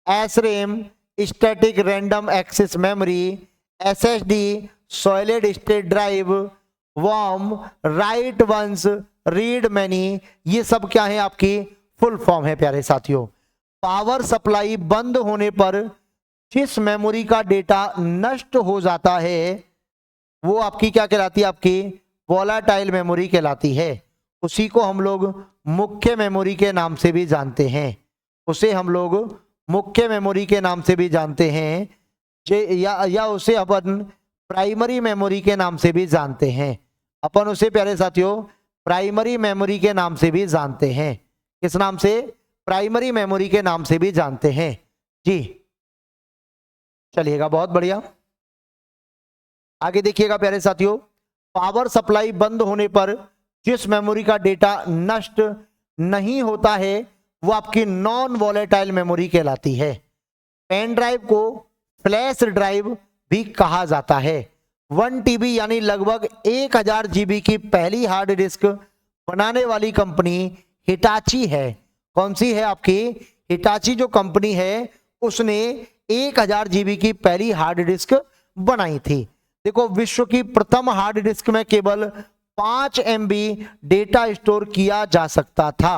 SRAM static random access memory. SSD solid state drive. WORM write once read many. ये सब क्या है? आपकी फुल फॉर्म है प्यारे साथियों। पावर सप्लाई बंद होने पर जिस मेमोरी का डेटा नष्ट हो जाता है वो आपकी क्या कहलाती है? आपकी वोलाटाइल मेमोरी कहलाती है। उसी को हम लोग मुख्य मेमोरी के नाम से भी जानते हैं। उसे हम लोग मुख्य मेमोरी के नाम से भी जानते हैं, या उसे अपन प्राइमरी मेमोरी के नाम से भी जानते हैं। अपन उसे प्यारे साथियों प्राइमरी मेमोरी के नाम से भी जानते हैं। किस नाम से? प्राइमरी मेमोरी के नाम से भी जानते हैं जी। चलिएगा बहुत बढ़िया, आगे देखिएगा प्यारे साथियों। पावर सप्लाई बंद होने पर जिस मेमोरी का डेटा नष्ट नहीं होता है वो आपकी नॉन वॉलेटाइल मेमोरी कहलाती है। पेन ड्राइव को फ्लैश ड्राइव भी कहा जाता है। 1 टीबी यानी लगभग 1000 जीबी की पहली हार्ड डिस्क बनाने वाली कंपनी हिटाची है। कौन सी है? आपकी हिटाची जो कंपनी है उसने 1000 जीबी की पहली हार्ड डिस्क बनाई थी। देखो विश्व की प्रथम हार्ड डिस्क में केवल 5 MB डेटा स्टोर किया जा सकता था।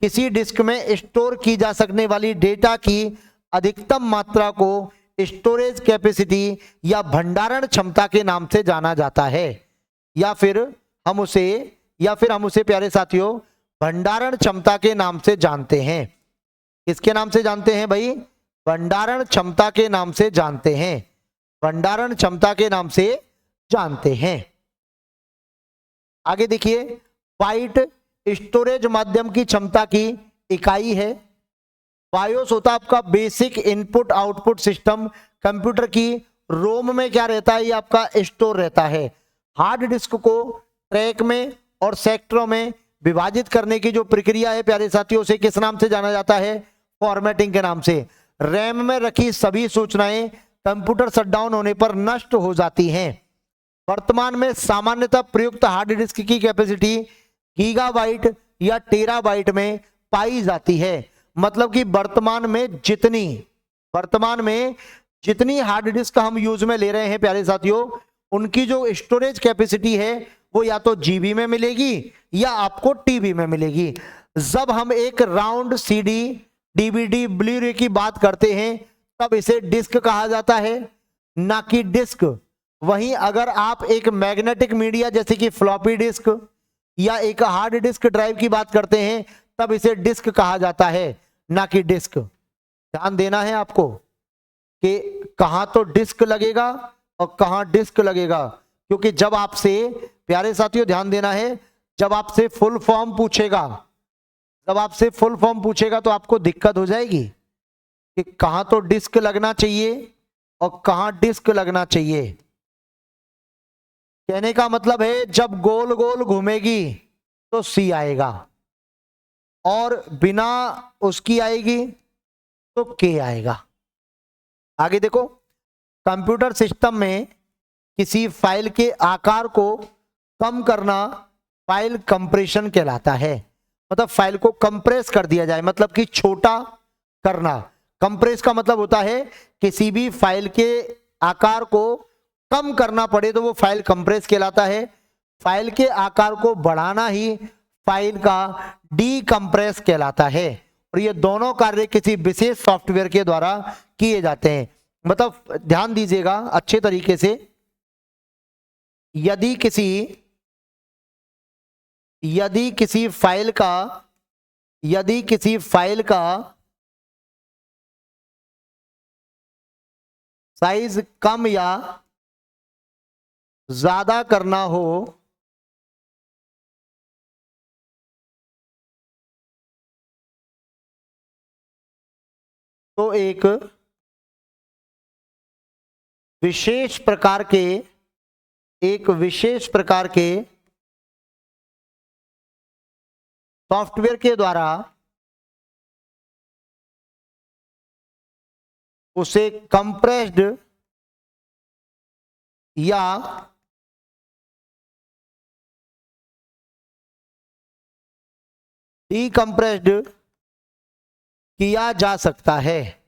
किसी डिस्क में स्टोर की जा सकने वाली डेटा की अधिकतम मात्रा को स्टोरेज कैपेसिटी या भंडारण क्षमता के नाम से जाना जाता है, या फिर हम उसे प्यारे साथियों भंडारण क्षमता के नाम से जानते हैं। किसके नाम से जानते हैं भाई? भंडारण क्षमता के नाम से जानते हैं, भंडारण क्षमता के नाम से जानते हैं। आगे देखिए, बाइट स्टोरेज माध्यम की क्षमता की इकाई है। बायोस होता है आपका basic input output system. Computer की रोम में क्या रहता है? ये आपका स्टोर रहता है। हार्ड डिस्क को ट्रैक में और सेक्टरों में विभाजित करने की जो प्रक्रिया है प्यारे साथियों, उसे किस नाम से जाना जाता है? फॉर्मेटिंग के नाम से। रैम में रखी सभी सूचनाएं कंप्यूटर शटडाउन होने पर नष्ट हो जाती हैं। वर्तमान में सामान्यतः प्रयुक्त हार्ड डिस्क की कैपेसिटी गीगाबाइट या टेराबाइट में पाई जाती है। मतलब कि वर्तमान में जितनी हार्ड डिस्क हम यूज में ले रहे हैं प्यारे साथियों, उनकी जो स्टोरेज कैपेसिटी है वो या तो जीबी में मिलेगी या आपको टीबी में मिलेगी। जब हम एक राउंड सीडी, डीवीडी, ब्लू-रे की बात करते हैं तब इसे डिस्क कहा जाता है, ना कि डिस्क। वहीं अगर आप एक मैग्नेटिक मीडिया जैसे कि फ्लॉपी डिस्क या एक हार्ड डिस्क ड्राइव की बात करते हैं तब इसे डिस्क कहा जाता है, ना कि डिस्क। ध्यान देना है आपको कि कहां तो डिस्क लगेगा और कहां डिस्क लगेगा, क्योंकि जब आपसे, प्यारे साथियों ध्यान देना है, जब आपसे फुल फॉर्म पूछेगा तो आपको दिक्कत हो जाएगी कि कहां तो डिस्क लगना चाहिए और कहां डिस्क लगना चाहिए। कहने का मतलब है जब गोल गोल घूमेगी तो सी आएगा और बिना उसकी आएगी तो के आएगा। आगे देखो, कंप्यूटर सिस्टम में किसी फाइल के आकार को कम करना फाइल कंप्रेशन कहलाता है। मतलब फाइल को कंप्रेस कर दिया जाए, मतलब कि छोटा करना। कंप्रेस का मतलब होता है किसी भी फाइल के आकार को कम करना पड़े तो वो फाइल कंप्रेस कहलाता है। फाइल के आकार को बढ़ाना ही फाइल का डीकंप्रेस कहलाता है। और ये दोनों कार्य किसी विशेष सॉफ्टवेयर के द्वारा किए जाते हैं। मतलब ध्यान दीजिएगा अच्छे तरीके से, यदि किसी फाइल का साइज कम या ज्यादा करना हो तो एक विशेष प्रकार के सॉफ्टवेयर के द्वारा उसे कंप्रेस्ड या डीकंप्रेस्ड किया जा सकता है।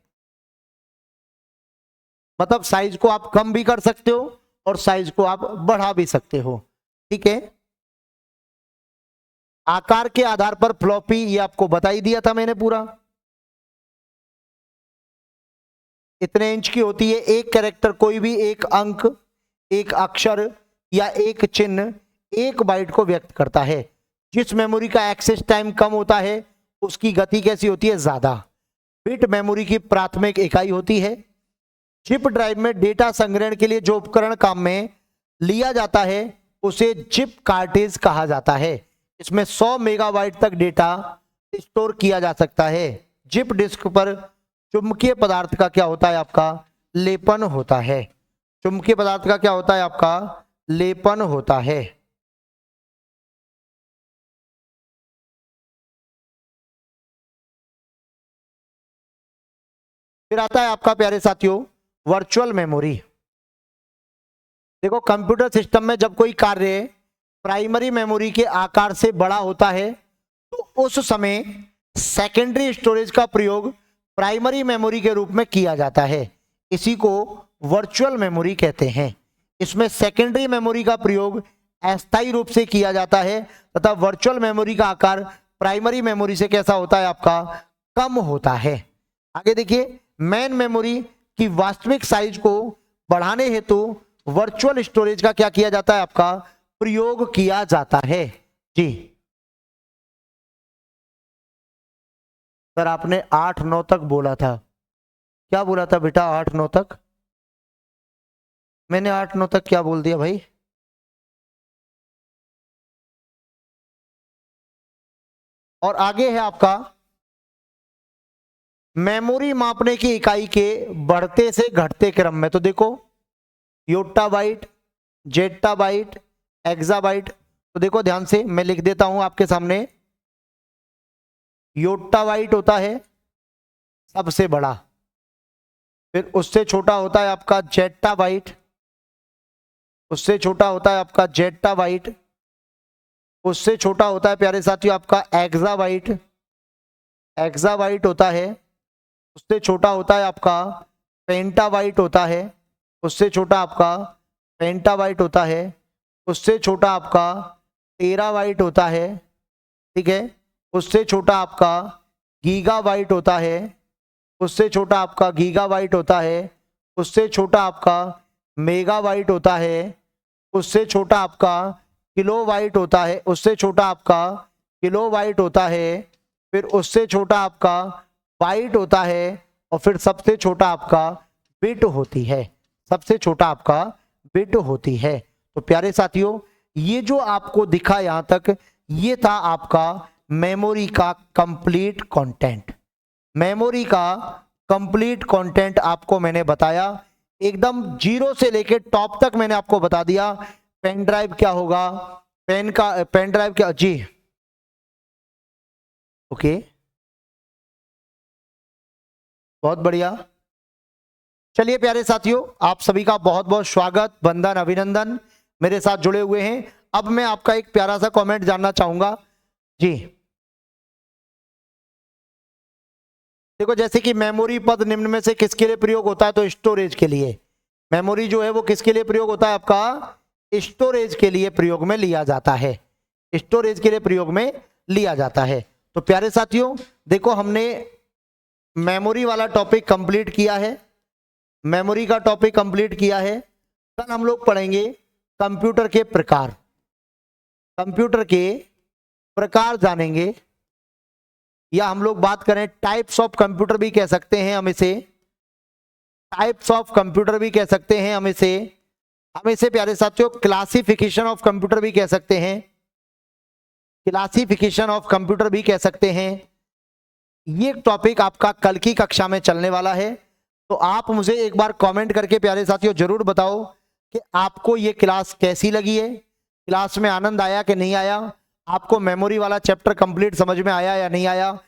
मतलब साइज को आप कम भी कर सकते हो और साइज को आप बढ़ा भी सकते हो। ठीक है, आकार के आधार पर फ्लॉपी, ये आपको बता ही दिया था मैंने पूरा। इतने इंच की होती है। एक कैरेक्टर, कोई भी एक अंक, एक अक्षर या एक चिन्ह 1 बाइट को व्यक्त करता है। जिस मेमोरी का एक्सेस टाइम कम होता है उसकी गति कैसी होती है? ज्यादा। बिट मेमोरी की प्राथमिक इकाई होती है। चिप ड्राइव में डेटा संग्रहण के लिए जो उपकरण काम में लिया जाता है उसे चिप कार्टेज कहा जाता है। इसमें 100 मेगाबाइट तक डेटा स्टोर किया जा सकता है। चिप डिस्क पर चुंबकीय पदार्थ का क्या होता है? आपका लेपन होता है। चुंबकीय पदार्थ का क्या होता है? आपका लेपन होता है। फिर आता है आपका प्यारे साथियों वर्चुअल मेमोरी। देखो, कंप्यूटर सिस्टम में जब कोई कार्य प्राइमरी मेमोरी के आकार से बड़ा होता है तो उस समय सेकेंडरी स्टोरेज का प्रयोग प्राइमरी मेमोरी के रूप में किया जाता है। इसी को वर्चुअल मेमोरी कहते हैं। इसमें सेकेंडरी मेमोरी का प्रयोग अस्थायी रूप से किया जाता है तथा वर्चुअल मेमोरी का आकार प्राइमरी मेमोरी से कैसा होता है? आपका कम होता है। आगे देखिए, मेन मेमोरी की वास्तविक साइज को बढ़ाने हेतु वर्चुअल स्टोरेज का क्या किया जाता है? आपका प्रयोग किया जाता है। जी, सर आपने 8-9 तक बोला था। क्या बोला था बेटा 8-9 तक? मैंने 8-9 तक क्या बोल दिया भाई? और आगे है आपका मेमोरी मापने की इकाई के बढ़ते से घटते क्रम में। तो देखो योट्टाबाइट, जेट्टाबाइट, एक्साबाइट। तो देखो ध्यान से मैं लिख देता हूं आपके सामने। योट्टाबाइट होता है सबसे बड़ा, फिर उससे छोटा होता है आपका जेट्टाबाइट, उससे छोटा होता है आपका जेट्टाबाइट, उससे छोटा होता है प्यारे साथियों आपका एक्साबाइट, एक्साबाइट होता है, उससे छोटा होता है आपका पेंटाबाइट होता है, उससे छोटा आपका पेंटाबाइट होता है, उससे छोटा आपका टेराबाइट होता है, ठीक है, उससे छोटा आपका गीगाबाइट होता है, उससे छोटा आपका गीगाबाइट होता है, उससे छोटा आपका मेगाबाइट होता है, उससे छोटा आपका किलोबाइट होता है, उससे छोटा आपका किलोबाइट होता है, फिर उससे छोटा आपका बाइट होता है, और फिर सबसे छोटा आपका बिट होती है, सबसे छोटा आपका बिट होती है। तो प्यारे साथियों ये जो आपको दिखा यहां तक, ये था आपका मेमोरी का कंप्लीट कंटेंट। मेमोरी का कंप्लीट कंटेंट आपको मैंने बताया, एकदम जीरो से लेके टॉप तक मैंने आपको बता दिया। पेन ड्राइव क्या होगा, पेन ड्राइव क्या जी, ओके बहुत बढ़िया। चलिए प्यारे साथियों आप सभी का बहुत बहुत स्वागत, वंदन, अभिनंदन मेरे साथ जुड़े हुए हैं। अब मैं आपका एक प्यारा सा कमेंट जानना चाहूंगा जी। देखो जैसे कि मेमोरी पद निम्न में से किसके लिए प्रयोग होता है? तो स्टोरेज के लिए। मेमोरी जो है वो किसके लिए प्रयोग होता है? आपका स्टोरेज के लिए प्रयोग में लिया जाता है, स्टोरेज के लिए प्रयोग में लिया जाता है। तो प्यारे साथियों देखो हमने मेमोरी वाला टॉपिक कंप्लीट किया है, मेमोरी का टॉपिक कंप्लीट किया है। कल हम लोग पढ़ेंगे कंप्यूटर के प्रकार, कंप्यूटर के प्रकार जानेंगे, या हम लोग बात करें टाइप्स ऑफ कंप्यूटर भी कह सकते हैं हम इसे, टाइप्स ऑफ कंप्यूटर भी कह सकते हैं हम इसे प्यारे साथियों क्लासिफिकेशन ऑफ कंप्यूटर भी कह सकते हैं, क्लासिफिकेशन ऑफ कंप्यूटर भी कह सकते हैं। ये टॉपिक आपका कल की कक्षा में चलने वाला है। तो आप मुझे एक बार कमेंट करके प्यारे साथियों जरूर बताओ कि आपको ये क्लास कैसी लगी है, क्लास में आनंद आया कि नहीं आया, आपको मेमोरी वाला चैप्टर कंप्लीट समझ में आया या नहीं आया।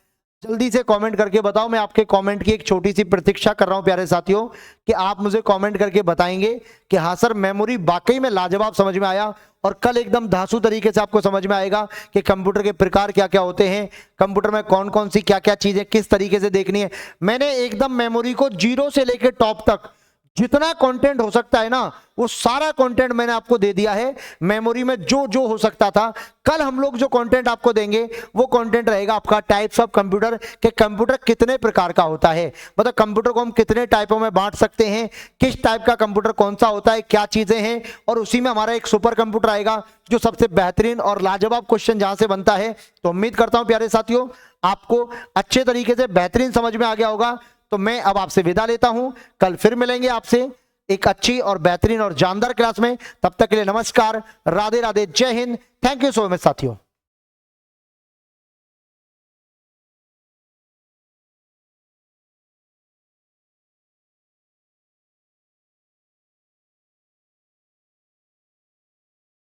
जल्दी से कमेंट करके बताओ। मैं आपके कमेंट की एक छोटी सी प्रतीक्षा कर रहा हूं प्यारे साथियों कि आप मुझे कमेंट करके बताएंगे कि हाँ सर मेमोरी वाकई में लाजवाब समझ में आया, और कल एकदम धांसू तरीके से आपको समझ में आएगा कि कंप्यूटर के प्रकार क्या क्या होते हैं, कंप्यूटर में कौन कौन सी क्या क्या चीजें किस तरीके से देखनी है। मैंने एकदम मेमोरी को जीरो से लेकर टॉप तक जितना कंटेंट हो सकता है ना वो सारा कंटेंट मैंने आपको दे दिया है। मेमोरी में जो जो हो सकता था, कल हम लोग जो कंटेंट आपको देंगे वो कंटेंट रहेगा आपका टाइप्स ऑफ कंप्यूटर, कि कंप्यूटर कितने प्रकार का होता है, मतलब कंप्यूटर को हम कितने टाइपों में बांट सकते हैं, किस टाइप का कंप्यूटर कौन सा होता है, क्या चीजें हैं, और उसी में हमारा एक सुपर कंप्यूटर आएगा जो सबसे बेहतरीन और लाजवाब क्वेश्चन जहां से बनता है। तो उम्मीद करता हूं प्यारे साथियों आपको अच्छे तरीके से बेहतरीन समझ में आ गया होगा। तो मैं अब आपसे विदा लेता हूं, कल फिर मिलेंगे आपसे एक अच्छी और बेहतरीन और जानदार क्लास में। तब तक के लिए नमस्कार, राधे राधे, जय Hind, thank you so much साथियों।